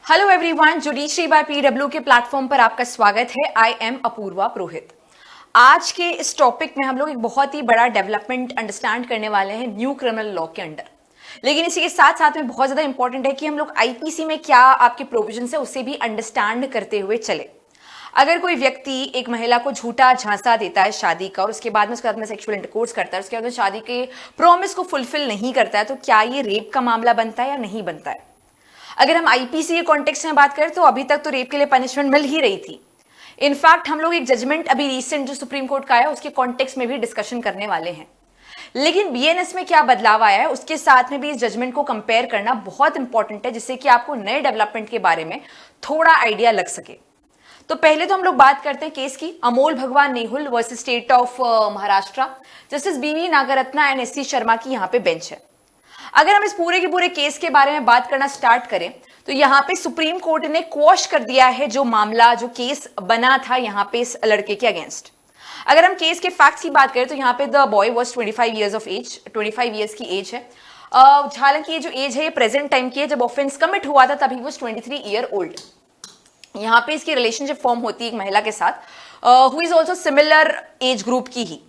Hello everyone, judiciary by PW के platform पर आपका स्वागत है। I am Apoorva Purohit. आज के इस टॉपिक में हम लोग एक बहुत ही बड़ा डेवलपमेंट अंडरस्टैंड करने वाले हैं न्यू क्रिमिनल लॉ के अंडर। लेकिन इसी के साथ साथ में बहुत ज्यादा इंपॉर्टेंट है कि हम लोग आईपीसी में क्या आपके प्रोविजन है उसे भी अंडरस्टैंड करते हुए चले। अगर कोई व्यक्ति एक महिला को झूठा झांसा देता है शादी का और उसके बाद में उसके साथ में सेक्सुअल इंटरकोर्स करता है, उसके बाद में शादी के प्रॉमिस को फुलफिल नहीं करता है, तो क्या ये रेप का मामला बनता है या नहीं बनता है? अगर हम आईपीसी के कॉन्टेक्स्ट में बात करें तो अभी तक तो रेप के लिए पनिशमेंट मिल ही रही थी। इनफैक्ट हम लोग एक जजमेंट अभी रिसेंट जो सुप्रीम कोर्ट का आया उसके कॉन्टेक्स्ट में भी डिस्कशन करने वाले हैं। लेकिन बीएनएस में क्या बदलाव आया है उसके साथ में भी इस जजमेंट को कंपेयर करना बहुत इंपॉर्टेंट है, जिससे कि आपको नए डेवलपमेंट के बारे में थोड़ा आइडिया लग सके। तो पहले तो हम लोग बात करते हैं केस की, अमोल भगवान Nehul versus state of Maharashtra. Justice बीवी नागरत्ना एंड एससी शर्मा की यहाँ पे बेंच है। अगर हम इस पूरे के पूरे केस के बारे में बात करना स्टार्ट करें तो यहाँ पे सुप्रीम कोर्ट ने क्वॉश कर दिया है जो मामला, जो केस बना था यहाँ पे इस लड़के के अगेंस्ट। अगर हम केस के फैक्ट्स की बात करें तो यहाँ पे the boy was 25 years of age, 25 years की एज है। हालांकि ये जो एज है ये प्रेजेंट टाइम की है, जब ऑफेंस कमिट हुआ था तभी वो 23 ईयर ओल्ड। यहाँ पे इसकी रिलेशनशिप फॉर्म होती है एक महिला के साथ who is also similar age group की ही।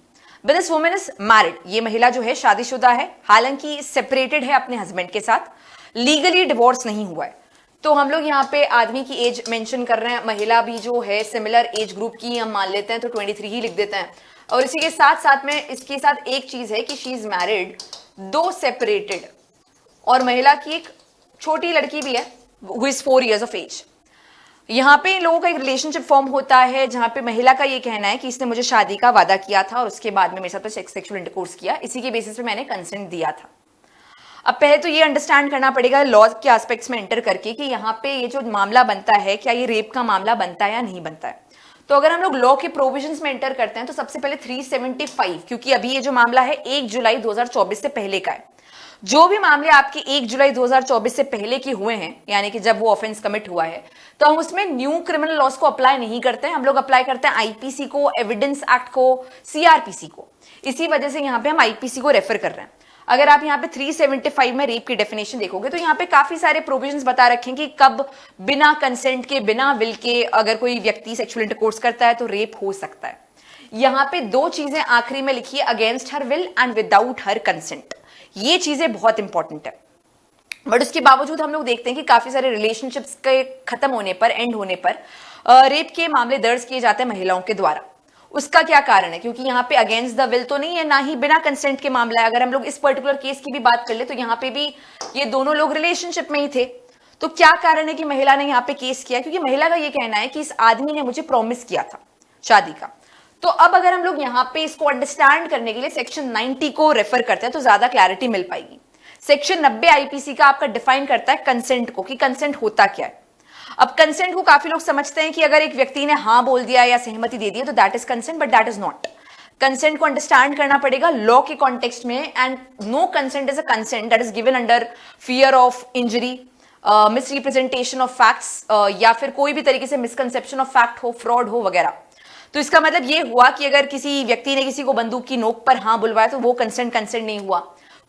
But this woman is married. ये महिला जो है शादीशुदा है, हालांकि सेपरेटेड है अपने हस्बैंड के साथ, लीगली डिवोर्स नहीं हुआ है। तो हम लोग यहाँ पे आदमी की एज मेंशन कर रहे हैं, महिला भी जो है सिमिलर एज ग्रुप की हम मान लेते हैं तो 23 ही लिख देते हैं। और इसी के साथ साथ में इसके साथ एक चीज है कि she is married, though separated, और महिला की एक छोटी लड़की भी है who is 4 years of age. यहाँ पे इन लोगों का एक रिलेशनशिप फॉर्म होता है जहां पे महिला का ये कहना है कि इसने मुझे शादी का वादा किया था और उसके बाद में मेरे साथ सेक्सुअल इंटरकोर्स किया, इसी के बेसिस पे मैंने कंसेंट दिया था। अब पहले तो ये अंडरस्टैंड करना पड़ेगा लॉ के एस्पेक्ट्स में एंटर करके कि यहाँ पे ये जो मामला बनता है क्या ये रेप का मामला बनता है या नहीं बनता है। तो अगर हम लोग लॉ के प्रोविजंस में एंटर करते हैं तो सबसे पहले 375, क्योंकि अभी ये जो मामला है 1 जुलाई 2024 से पहले का है। जो भी मामले आपके 1 जुलाई 2024 से पहले के हुए हैं, यानी कि जब वो ऑफेंस कमिट हुआ है, तो हम उसमें न्यू क्रिमिनल लॉस को अप्लाई नहीं करते हैं। हम लोग अप्लाई करते हैं आईपीसी को, एविडेंस एक्ट को, सीआरपीसी को। इसी वजह से यहाँ पे हम आईपीसी को रेफर कर रहे हैं। अगर आप यहाँ पे 375 में रेप की डेफिनेशन देखोगे तो यहाँ पे काफी सारे प्रोविजंस बता रखे हैं कि कब बिना कंसेंट के, बिना विल के अगर कोई व्यक्ति सेक्सुअल इंटरकोर्स करता है तो रेप हो सकता है। यहाँ पे दो चीजें आखिरी में लिखी है, against her will and without her consent. ये चीजें बहुत इंपॉर्टेंट है। बट उसके बावजूद हम लोग देखते हैं कि काफी सारे रिलेशनशिप्स के खत्म होने पर, एंड होने पर रेप के मामले दर्ज किए जाते हैं महिलाओं के द्वारा। उसका क्या कारण है? क्योंकि यहाँ पे अगेंस्ट द विल तो नहीं है, ना ही बिना कंसेंट के मामला है। अगर हम लोग इस पर्टिकुलर केस की भी बात कर ले तो यहाँ पे भी ये दोनों लोग रिलेशनशिप में ही थे। तो क्या कारण है कि महिला ने यहाँ पे केस किया? क्योंकि महिला का ये कहना है कि इस आदमी ने मुझे प्रॉमिस किया था शादी का। तो अब अगर हम लोग यहाँ पे इसको अंडरस्टैंड करने के लिए सेक्शन 90 को रेफर करते हैं तो ज्यादा क्लैरिटी मिल पाएगी। सेक्शन 90 आईपीसी का आपका डिफाइन करता है कंसेंट को, कि कंसेंट होता क्या है। अब कंसेंट को काफी लोग समझते हैं कि अगर एक व्यक्ति ने हाँ बोल दिया या सहमति दे दी तो that is consent, but that is not. Consent को अंडरस्टैंड करना पड़ेगा लॉ के कॉन्टेक्स्ट में। And no consent is a consent that is given under fear of injury, misrepresentation of facts, या फिर कोई भी तरीके से मिसकंसेप्शन ऑफ फैक्ट हो, फ्रॉड हो वगैरह। तो इसका मतलब ये हुआ कि अगर किसी व्यक्ति ने किसी को बंदूक की नोक पर हाँ बुलवाया तो वो कंसेंट नहीं हुआ।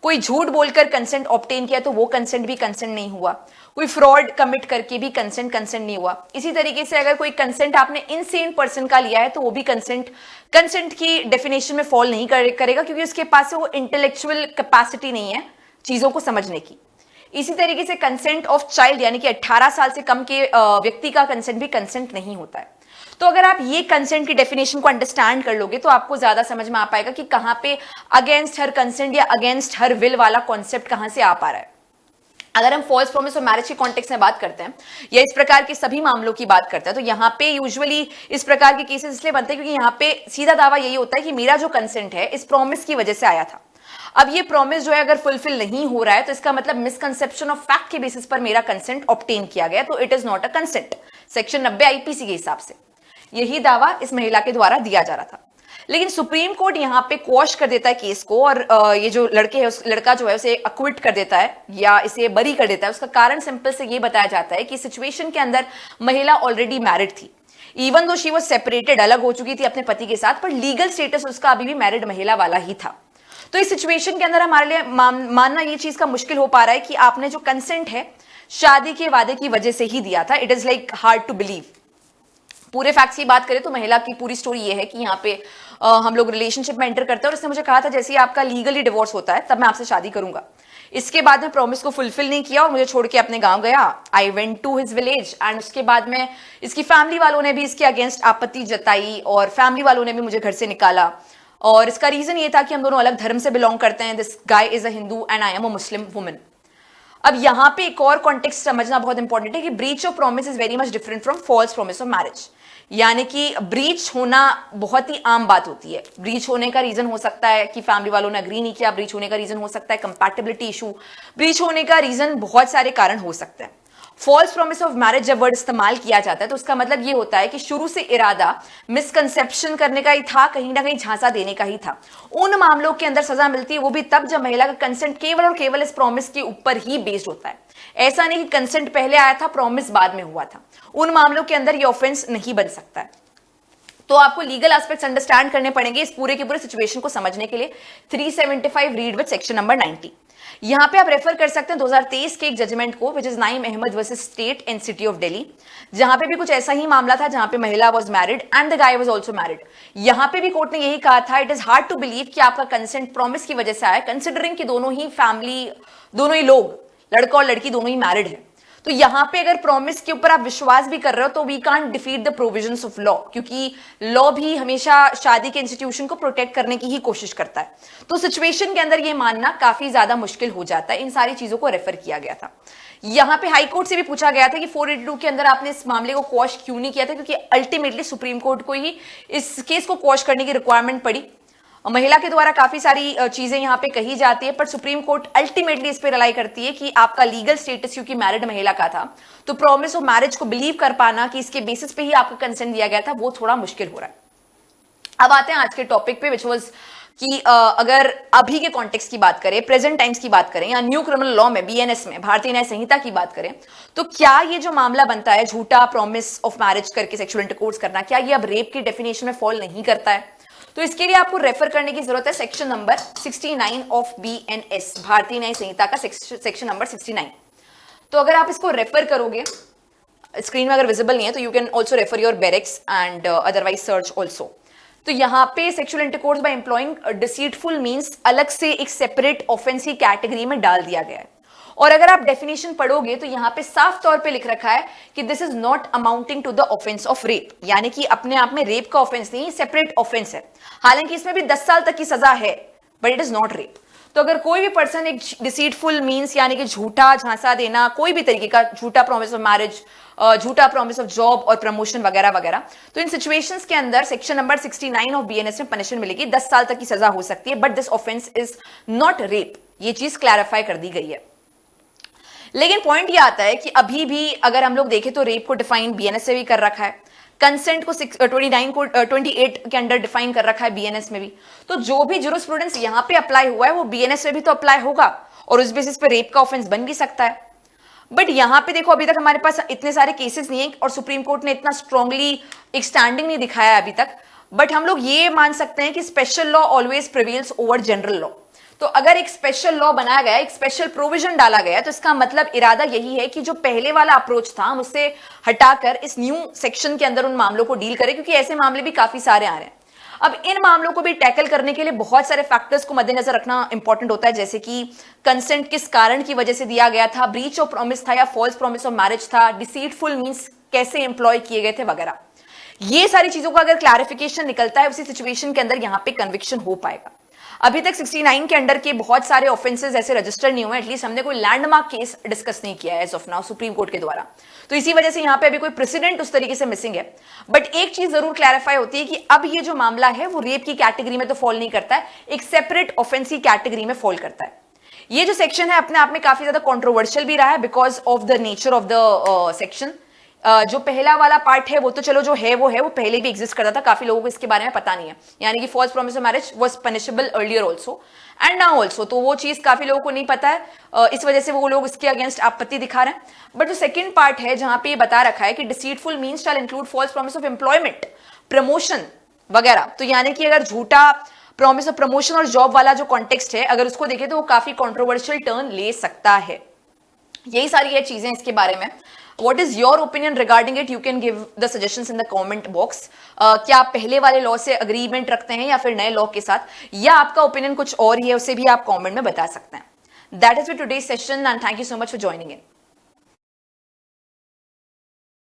कोई झूठ बोलकर कंसेंट ऑब्टेन किया तो वो कंसेंट भी कंसेंट नहीं हुआ। कोई फ्रॉड कमिट करके भी कंसेंट नहीं हुआ। इसी तरीके से अगर कोई कंसेंट आपने इनसेन पर्सन का लिया है तो वो भी कंसेंट की डेफिनेशन में फॉल नहीं करेगा, क्योंकि उसके पास वो इंटेलेक्चुअल कैपेसिटी नहीं है चीजों को समझने की। इसी तरीके से कंसेंट ऑफ चाइल्ड, यानी कि 18 साल से कम के व्यक्ति का कंसेंट भी कंसेंट नहीं होता है। तो अगर आप ये कंसेंट की डेफिनेशन को अंडरस्टैंड कर लोगे तो आपको ज्यादा समझ में आ पाएगा कि कहां पे अगेंस्ट हर कंसेंट या अगेंस्ट हर विल वाला कॉन्सेप्ट कहां से आ पा रहा है। अगर हम फॉल्स प्रॉमिस और मैरिज के कॉन्टेक्स्ट में बात करते हैं या इस प्रकार के सभी मामलों की बात करते हैं तो यहाँ पे यूजुअली इस प्रकार के केसेस इसलिए बनते हैं क्योंकि यहाँ पे सीधा दावा यही होता है कि मेरा जो कंसेंट है इस प्रॉमिस की वजह से आया था। अब ये प्रॉमिस जो है अगर फुलफिल नहीं हो रहा है तो इसका मतलब मिसकंसेप्शन ऑफ फैक्ट के बेसिस पर मेरा कंसेंट ऑब्टेन किया गया, तो it is not a consent. Section 90 IPC के हिसाब से यही दावा इस महिला के द्वारा दिया जा रहा था। लेकिन सुप्रीम कोर्ट यहाँ पे क्वॉश कर देता है केस को और ये जो लड़के है, उस लड़का जो है उसे अक्विट कर देता है या इसे बरी कर देता है। उसका कारण सिंपल से ये बताया जाता है कि सिचुएशन के अंदर महिला ऑलरेडी मैरिड थी, even though she was separated, अलग हो चुकी थी अपने पति के साथ, पर लीगल स्टेटस उसका अभी भी मैरिड महिला वाला ही था। तो इस सिचुएशन के अंदर हमारे लिए मानना ये चीज का मुश्किल हो पा रहा है कि आपने जो कंसेंट है शादी के वादे की वजह से ही दिया था। It is like hard to believe. पूरे फैक्ट्स की बात करें तो महिला की पूरी स्टोरी ये है कि यहाँ पे हम लोग रिलेशनशिप में एंटर करते हैं और उसने मुझे कहा था जैसे ही आपका लीगली डिवोर्स होता है तब मैं आपसे शादी करूंगा। इसके बाद में प्रॉमिस को फुलफिल नहीं किया और मुझे छोड़ के अपने गांव गया। I went to his village एंड उसके बाद में इसकी फैमिली वालों ने भी इसके अगेंस्ट आपत्ति जताई और फैमिली वालों ने भी मुझे घर से निकाला। और इसका रीजन ये था कि हम दोनों अलग धर्म से बिलोंग करते हैं। This guy is a Hindu and I am a Muslim woman. अब यहाँ पे एक और कॉन्टेक्स्ट समझना बहुत इंपॉर्टेंट है कि breach of promise is very much different from false promise of marriage. यानी कि ब्रीच होना बहुत ही आम बात होती है। ब्रीच होने का रीजन हो सकता है कि फैमिली वालों ने अग्री नहीं किया, ब्रीच होने का रीजन हो सकता है कंपैटिबिलिटी इशू, ब्रीच होने का रीजन बहुत सारे कारण हो सकते हैं। फॉल्स प्रॉमिस ऑफ मैरिज जब वर्ड इस्तेमाल किया जाता है तो उसका मतलब ये होता है कि शुरू से इरादा मिसकंसेप्शन करने का ही था, कहीं ना कहीं झांसा देने का ही था। उन मामलों के अंदर सजा मिलती है वो भी तब जब महिला का कंसेंट केवल और केवल इस प्रॉमिस के ऊपर ही बेस्ड होता है। ऐसा नहीं कि कंसेंट पहले आया था प्रॉमिस बाद में हुआ था। उन मामलों के अंदर ये ऑफेंस नहीं बन सकता है। तो आपको लीगल एस्पेक्ट्स अंडरस्टैंड करने पड़ेंगे इस पूरे के पूरे सिचुएशन को समझने के लिए। 375 रीड विद सेक्शन नंबर 90। यहां पे आप रेफर कर सकते हैं 2023 के एक जजमेंट को which is Naim Ahmed versus state and city of Delhi, जहां पे भी कुछ ऐसा ही मामला था जहां पे महिला was married and the guy was also married. यहां पे भी कोर्ट ने यही कहा था it is hard to believe कि आपका कंसेंट प्रॉमिस की वजह से आया, कंसिडरिंग कि दोनों ही लोग, लड़का और लड़की दोनों ही मैरिड है। तो यहां पे अगर प्रॉमिस के ऊपर आप विश्वास भी कर रहे हो तो we can't defeat the provisions of law, क्योंकि लॉ भी हमेशा शादी के इंस्टीट्यूशन को प्रोटेक्ट करने की ही कोशिश करता है। तो सिचुएशन के अंदर ये मानना काफी ज्यादा मुश्किल हो जाता है। इन सारी चीजों को रेफर किया गया था। यहां पे हाई कोर्ट से भी पूछा गया था कि 482 के अंदर आपने इस मामले को क्वॉश क्यों नहीं किया था, क्योंकि अल्टीमेटली सुप्रीम कोर्ट को ही इस केस को क्वॉश करने की रिक्वायरमेंट पड़ी। महिला के द्वारा काफी सारी चीजें यहां पे कही जाती है, पर सुप्रीम कोर्ट अल्टीमेटली इस पे रिलाई करती है कि आपका लीगल स्टेटस क्योंकि मैरिड महिला का था, तो प्रॉमिस ऑफ मैरिज को बिलीव कर पाना कि इसके बेसिस पे ही आपका कंसेंट दिया गया था वो थोड़ा मुश्किल हो रहा है। अब आते हैं आज के टॉपिक पे, विच वाज कि अगर अभी के कॉन्टेक्स्ट की बात करें, प्रेजेंट टाइम्स की बात करें या न्यू क्रिमिनल लॉ में बीएनएस में भारतीय न्याय संहिता की बात करें, तो क्या ये जो मामला बनता है झूठा प्रॉमिस ऑफ मैरिज करके सेक्सुअल इंटरकोर्स करना, क्या ये अब रेप की डेफिनेशन में फॉल नहीं करता है? तो इसके लिए आपको रेफर करने की जरूरत है सेक्शन नंबर 69 ऑफ बीएनएस, भारतीय न्याय संहिता का सेक्शन नंबर 69। तो अगर आप इसको रेफर करोगे, स्क्रीन में अगर विजिबल नहीं है तो you can also refer your bare acts and otherwise search also. तो यहाँ पे sexual intercourse by employing deceitful means अलग से एक सेपरेट ऑफेंस की कैटेगरी में डाल दिया गया है। और अगर आप डेफिनेशन पढ़ोगे तो यहाँ पे साफ तौर पे लिख रखा है कि this is not amounting to the offence of rape, यानी कि अपने आप में रेप का ऑफेंस नहीं, सेपरेट ऑफेंस है। हालांकि इसमें भी 10 साल तक की सजा है, but it is not rape. तो अगर कोई भी पर्सन एक डिसीटफुल मीन्स यानी कि झूठा झांसा देना, कोई भी तरीके का झूठा प्रॉमिस ऑफ मैरिज, झूठा प्रॉमिस ऑफ जॉब और प्रमोशन वगैरह वगैरह, तो इन सिचुएशंस के अंदर सेक्शन नंबर 69 ऑफ बीएनएस में पनिशमेंट मिलेगी, 10 साल तक की सजा हो सकती है, but this offence is not rape. ये चीज क्लैरिफाई कर दी गई है। लेकिन पॉइंट ये आता है कि अभी भी अगर हम लोग देखें तो रेप को डिफाइन बीएनएस से भी कर रखा है, कंसेंट को 28 के अंडर डिफाइन कर रखा है बीएनएस में भी। तो जो भी जुरिस्प्रूडेंस यहां पे अप्लाई हुआ है वो बीएनएस में भी तो अप्लाई होगा और उस बेसिस पे रेप का ऑफेंस बन भी सकता है। बट यहां पे देखो अभी तक हमारे पास इतने सारे केसेस नहीं है और सुप्रीम कोर्ट ने इतना स्ट्रांगली एक स्टैंडिंग नहीं दिखाया है अभी तक। बट हम लोग ये मान सकते हैं कि special law always prevails over general law. तो अगर एक स्पेशल लॉ बनाया गया, एक स्पेशल प्रोविजन डाला गया, तो इसका मतलब इरादा यही है कि जो पहले वाला अप्रोच था हम उससे हटाकर इस न्यू सेक्शन के अंदर उन मामलों को डील करें, क्योंकि ऐसे मामले भी काफी सारे आ रहे हैं। अब इन मामलों को भी टैकल करने के लिए बहुत सारे फैक्टर्स को मद्देनजर रखना इंपॉर्टेंट होता है, जैसे कि कंसेंट किस कारण की वजह से दिया गया था, ब्रीच ऑफ प्रॉमिस था या फॉल्स प्रॉमिस ऑफ मैरिज था, डिसीटफुल मीन्स कैसे एम्प्लॉय किए गए थे वगैरह। ये सारी चीजों का अगर क्लैरिफिकेशन निकलता है उसी सिचुएशन के अंदर यहाँ पे कन्विक्शन हो पाएगा। अभी तक 69 के अंडर के बहुत सारे ऑफेंसेस ऐसे रजिस्टर नहीं हुए, एटलीस्ट हमने कोई लैंडमार्क केस डिस्कस नहीं किया है as of now supreme court के द्वारा। तो इसी वजह से यहाँ पे अभी कोई प्रेसिडेंट उस तरीके से मिसिंग है। बट एक चीज जरूर क्लैरिफाई होती है कि अब ये जो मामला है वो रेप की कैटेगरी में तो फॉल नहीं करता है, एक सेपरेट ऑफेंस की कैटेगरी में फॉल करता है। ये जो सेक्शन है अपने आप में काफी ज्यादा कॉन्ट्रोवर्शियल भी रहा है because of the nature of the section. जो पहला वाला पार्ट है वो तो चलो जो है वो पहले भी एग्जिस्ट करता था, काफी लोगों को इसके बारे में पता नहीं है, यानी कि false promise of marriage was punishable earlier also and now also. तो वो चीज काफी लोगों को नहीं पता है, इस वजह से वो लोग इसके अगेंस्ट आपत्ति दिखा रहे हैं। बट जो सेकंड पार्ट है जहां पे ये बता रखा है कि deceitful means shall include false promise of employment, promotion वगैरह, तो यानी कि अगर झूठा प्रॉमिस ऑफ प्रमोशन और जॉब वाला जो कॉन्टेक्स्ट है, अगर उसको देखें तो वो काफी कंट्रोवर्शियल टर्न ले सकता है। यही सारी ये चीजें इसके बारे में। What is your opinion regarding it? You can give the suggestions in the comment box. क्या आप पहले वाले लॉ से अग्रीमेंट रखते हैं या फिर नए लॉ के साथ, या आपका ओपिनियन कुछ और ही है, उसे भी आप कमेंट में बता सकते हैं। That is for today's session and thank you so much for joining in.